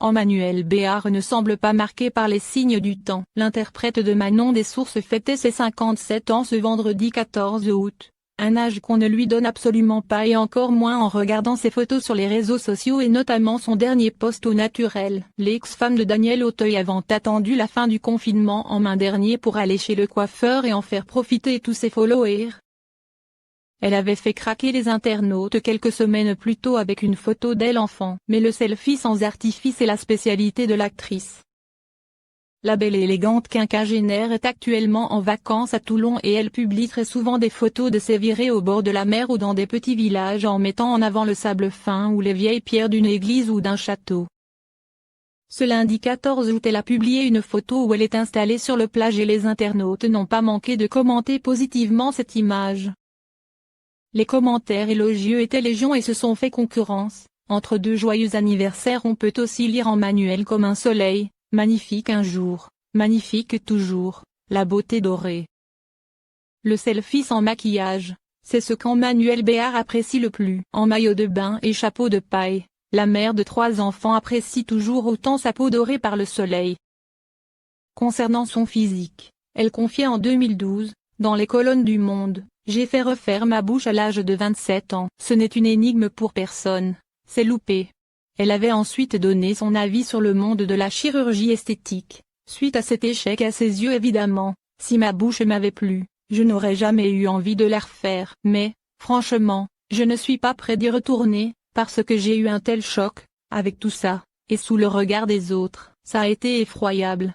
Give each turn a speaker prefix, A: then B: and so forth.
A: Emmanuelle Béard ne semble pas marquée par les signes du temps. L'interprète de Manon des Sources fêtait ses 57 ans ce vendredi 14 août, un âge qu'on ne lui donne absolument pas et encore moins en regardant ses photos sur les réseaux sociaux et notamment son dernier post au naturel. L'ex-femme de Daniel Auteuil avant attendu la fin du confinement en mai dernier pour aller chez le coiffeur et en faire profiter tous ses followers. Elle avait fait craquer les internautes quelques semaines plus tôt avec une photo d'elle enfant. Mais le selfie sans artifice est la spécialité de l'actrice. La belle et élégante quinquagénaire est actuellement en vacances à Toulon et elle publie très souvent des photos de ses virées au bord de la mer ou dans des petits villages en mettant en avant le sable fin ou les vieilles pierres d'une église ou d'un château. Ce lundi 14 août elle a publié une photo où elle est installée sur le plage et les internautes n'ont pas manqué de commenter positivement cette image. Les commentaires élogieux étaient légion et se sont fait concurrence. Entre deux joyeux anniversaires on peut aussi lire Emmanuelle comme un soleil, magnifique un jour, magnifique toujours, la beauté dorée. Le selfie sans maquillage, c'est ce qu'Emmanuelle Béard apprécie le plus. En maillot de bain et chapeau de paille, la mère de 3 enfants apprécie toujours autant sa peau dorée par le soleil. Concernant son physique, elle confiait en 2012, dans les colonnes du Monde: j'ai fait refaire ma bouche à l'âge de 27 ans. Ce n'est une énigme pour personne, c'est loupé. Elle avait ensuite donné son avis sur le monde de la chirurgie esthétique. Suite à cet échec à ses yeux évidemment, si ma bouche m'avait plu, je n'aurais jamais eu envie de la refaire. Mais, franchement, je ne suis pas près d'y retourner, parce que j'ai eu un tel choc, avec tout ça, et sous le regard des autres. Ça a été effroyable.